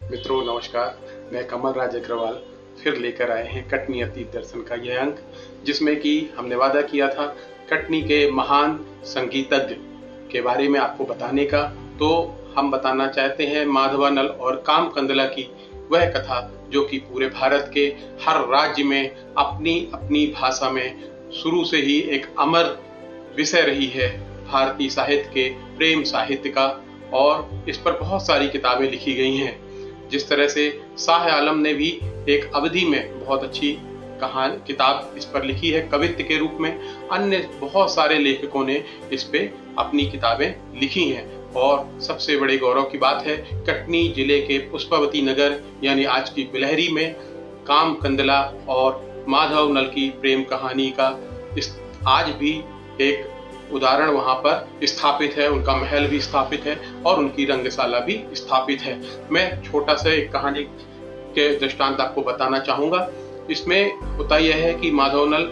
मित्रों नमस्कार। मैं कमल राज अग्रवाल फिर लेकर आए हैं कटनी अतीत दर्शन का यह अंक, जिसमें कि हमने वादा किया था कटनी के महान संगीतज्ञ के बारे में आपको बताने का। तो हम बताना चाहते हैं माधवानल और काम कंदला की वह कथा जो कि पूरे भारत के हर राज्य में अपनी अपनी भाषा में शुरू से ही एक अमर विषय रही है, भारतीय साहित्य के प्रेम साहित्य का। और इस पर बहुत सारी किताबें लिखी गई हैं। जिस तरह से शाह आलम ने भी एक अवधि में बहुत अच्छी कहानी किताब इस पर लिखी है कवित्व के रूप में, अन्य बहुत सारे लेखकों ने इस पे अपनी किताबें लिखी हैं। और सबसे बड़े गौरव की बात है, कटनी जिले के पुष्पावती नगर यानी आज की बिलहरी में काम कंदला और माधव नल की प्रेम कहानी का आज भी एक उदाहरण वहां पर स्थापित है। उनका महल भी स्थापित है और उनकी रंगशाला भी स्थापित है। मैं छोटा सा एक कहानी के दृष्टांत आपको बताना चाहूंगा। इसमें होता यह है कि माधवनल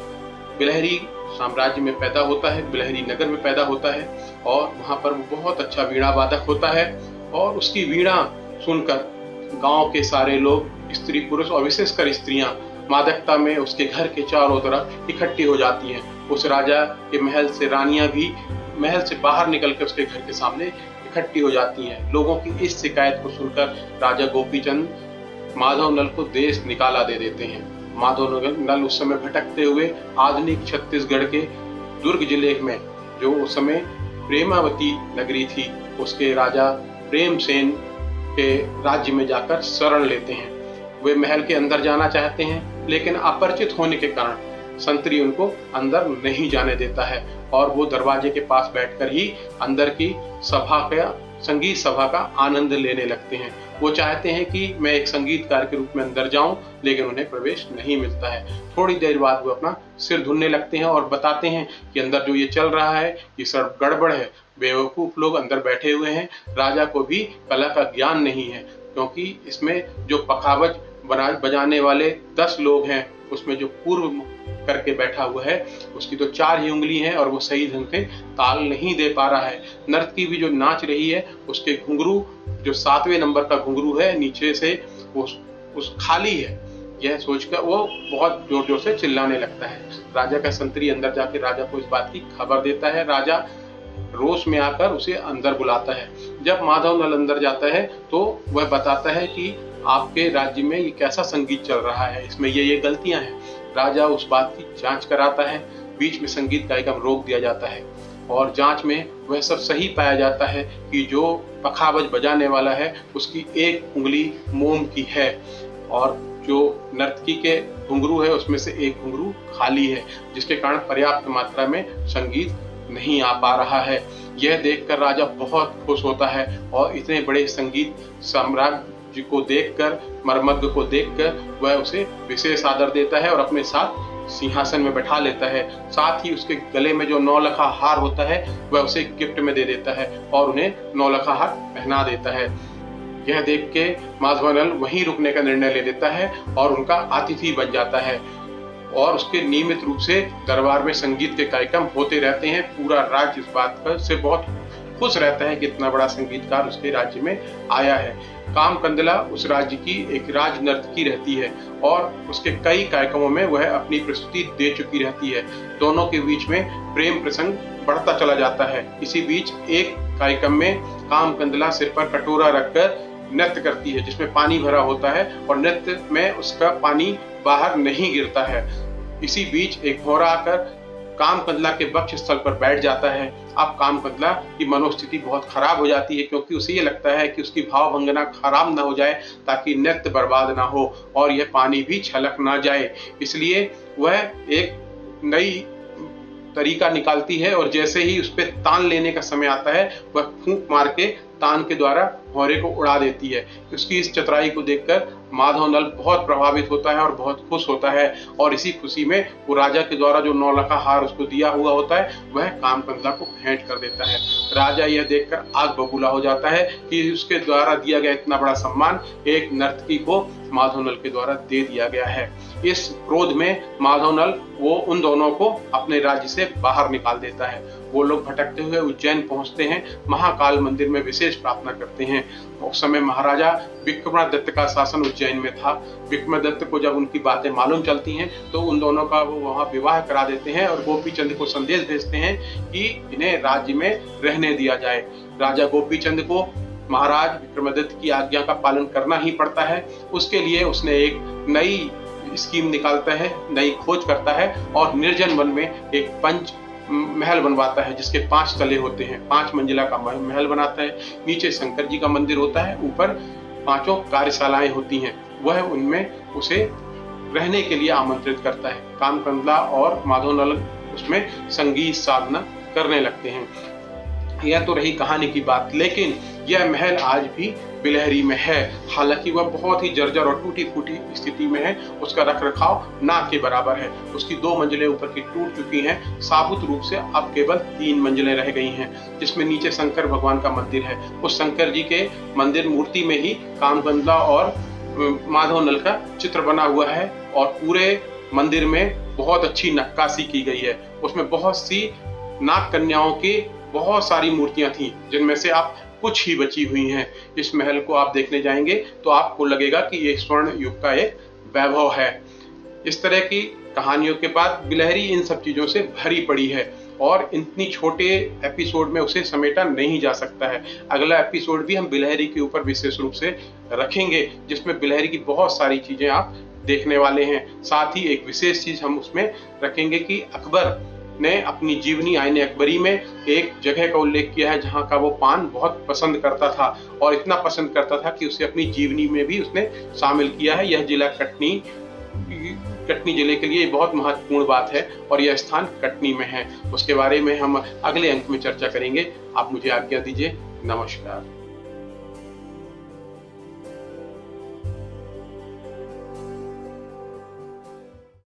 बिलहरी साम्राज्य में पैदा होता है, बिलहरी नगर में पैदा होता है और वहां पर वो बहुत अच्छा वीणा वादक होता है। और उसकी वीणा सुनकर गांव के सारे लोग, स्त्री पुरुष और विशेषकर स्त्रियां मादकता में उसके घर के चारों तरफ इकट्ठी हो जाती हैं। उस राजा के महल से रानियां भी महल से बाहर निकलकर उसके घर के सामने इकट्ठी हो जाती हैं। लोगों की इस शिकायत को सुनकर राजा गोपीचंद माधवनल को देश निकाला दे देते हैं। माधवनल उस समय भटकते हुए आधुनिक छत्तीसगढ़ के दुर्ग जिले में, जो उस समय प्रेमावती नगरी थी, उसके राजा प्रेमसेन के राज्य में जाकर शरण लेते हैं। वे महल के अंदर जाना चाहते हैं, लेकिन अपरिचित होने के कारण संतरी उनको अंदर नहीं जाने देता है और वो दरवाजे के पास बैठकर ही अंदर की सभा का, संगीत सभा का आनंद लेने लगते हैं। वो चाहते हैं कि मैं एक संगीतकार के रूप में अंदर जाऊं, लेकिन उन्हें प्रवेश नहीं मिलता है। थोड़ी देर बाद वो अपना सिर धुनने लगते हैं और बताते हैं कि अंदर जो ये चल रहा है ये सब गड़बड़ है, बेवकूफ लोग अंदर बैठे हुए हैं, राजा को भी कला का ज्ञान नहीं है। क्योंकि इसमें जो पखावज बजाने वाले 10 लोग हैं, उसमें जो पूर्व करके बैठा हुआ है उसकी तो 4 ही उंगली हैं और वो सही ढंग से ताल नहीं दे पा रहा है। नर्तकी भी जो नाच रही है उसके घुंघरू जो 7वें नंबर का घुंघरू है नीचे से वो उस खाली है। यह सोचकर वो बहुत जोर जोर से चिल्लाने लगता है। राजा का संतरी अंदर जाके राजा को इस बात की खबर देता है। राजा रोष में आकर उसे अंदर बुलाता है। जब माधवनल अंदर जाता है तो वह बताता है कि आपके राज्य में ये कैसा संगीत चल रहा है, इसमें ये गलतियां हैं। राजा उस बात की जांच कराता है। बीच में संगीत कार्यक्रम रोक दिया जाता है और जांच में वह सब सही पाया जाता है कि जो पखावज बजाने वाला है उसकी एक उंगली मोम की है और जो नर्तकी के घुंघरू है उसमें से एक घुंघरू खाली है, जिसके कारण पर्याप्त मात्रा में संगीत नहीं आ पा रहा है। यह देखकर राजा बहुत खुश होता है और इतने बड़े संगीत साम्राज्य को देखकर, मर्मज्ञ को देखकर वह उसे विशेष आदर देता है और अपने साथ सिंहासन में बैठा लेता है। साथ ही उसके गले में जो 9 लखा हार होता है वह उसे गिफ्ट में दे देता है और उन्हें 9 लखा हार पहना देता है। यह देख के माधवनल वहीं रुकने का निर्णय ले लेता है और उनका अतिथि बन जाता है और उसके नियमित रूप से दरबार में संगीत के कार्यक्रम होते रहते हैं। पूरा राज्य इस बात पर से बहुत खुश रहता है कि इतना बड़ा संगीतकार उसके राज्य में आया है। काम कंदला उस राज्य की एक राज नर्तकी रहती है और उसके कई कार्यक्रमों में वह अपनी प्रस्तुति दे चुकी रहती है। दोनों के बीच में प्रेम प्रसंग बढ़ता चला जाता है। इसी बीच एक कार्यक्रम में काम कंदला सिर पर कटोरा रखकर नृत्य करती है जिसमें पानी भरा होता है और नृत्य में उसका पानी बाहर नहीं गिरता है। इसी बीच एक भौरा आकर काम कंदला के वक्ष स्थल पर बैठ जाता है। अब काम कंदला की मनोस्थिति बहुत खराब हो जाती है, क्योंकि उसे ये लगता है कि उसकी भाव भंगना खराब ना हो जाए ताकि नृत्य बर्बाद ना हो और यह पानी भी छलक ना जाए। इसलिए वह एक नई तरीका निकालती है और जैसे ही उस पर तान लेने का समय आता है वह फूंक मार के तान के द्वारा भौरे को उड़ा देती है। उसकी इस चतुराई को देखकर माधवनल बहुत प्रभावित होता है और बहुत खुश होता है और इसी खुशी में वो राजा के द्वारा जो 9 लखा हार उसको दिया हुआ होता है वह काम कंदला को भेंट कर देता है। राजा यह देखकर आग बबूला हो जाता है कि उसके द्वारा दिया गया इतना बड़ा सम्मान एक नर्तकी को माधवनल के द्वारा दे दिया गया है। इस क्रोध में माधवनल वो उन दोनों को अपने राज्य से बाहर निकाल देता है वो लोग भटकते हुए उज्जैन पहुंचते हैं, महाकाल मंदिर में विशेष प्रार्थना करते हैं। उस समय महाराजा विक्रमादित्य का शासन उज्जैन में था। विक्रमादित्य को जब उनकी बातें मालूम चलती हैं तो उन दोनों का वो वहाँ विवाह करा देते हैं और गोपीचंद को संदेश भेजते हैं कि इन्हें राज्य में रहने दिया जाए। राजा गोपीचंद को महाराज विक्रमादित्य की आज्ञा का पालन करना ही पड़ता है। उसके लिए उसने एक नई स्कीम निकालता है, नई खोज करता है और निर्जन वन में एक पंच महल बनवाता है जिसके 5 तले होते हैं। 5 मंजिला का महल बनाता है। नीचे शंकर जी का मंदिर होता है, ऊपर 5 कार्यशालाएं होती हैं। वह उनमें उसे रहने के लिए आमंत्रित करता है। कामकंडला और माधवनल उसमें संगीत साधना करने लगते हैं। यह तो रही कहानी की बात, लेकिन यह महल आज भी बिलहरी में है। हालांकि वह बहुत ही जर्जर और टूटी फूटी स्थिति में है। उसका रखरखाव ना के बराबर है। उसकी 2 मंजिलें ऊपर की टूट चुकी हैं। साबुत रूप से अब केवल 3 मंजिलें रह गई हैं, जिसमें नीचे शंकर भगवान का मंदिर है। उस शंकर जी के मंदिर मूर्ति में ही कामकंडला और माधवनल का चित्र बना हुआ है और पूरे मंदिर में बहुत अच्छी नक्काशी की गई है। उसमें बहुत सी नाग कन्याओं की बहुत सारी मूर्तियां थी, जिनमें से आप कुछ ही बची हुई हैं। इस महल को आप देखने जाएंगे तो आपको लगेगा कि ये स्वर्ण युग का एक वैभव है। इस तरह की कहानियों के बाद बिलहरी इन सब चीजों से भरी पड़ी है और इतनी छोटे एपिसोड में उसे समेटा नहीं जा सकता है। अगला एपिसोड भी हम बिलहरी के ऊपर विशेष रूप से रखेंगे, जिसमें बिलहरी की बहुत सारी चीजें आप देखने वाले हैं। साथ ही एक विशेष चीज हम उसमें रखेंगे कि अकबर ने अपनी जीवनी आईने अकबरी में एक जगह का उल्लेख किया है जहां का वो पान बहुत पसंद करता था और इतना पसंद करता था कि उसे अपनी जीवनी में भी उसने शामिल किया है। यह जिला कटनी जिले के लिए बहुत महत्वपूर्ण बात है और यह स्थान कटनी में है। उसके बारे में हम अगले अंक में चर्चा करेंगे। आप मुझे आज्ञा दीजिए। नमस्कार।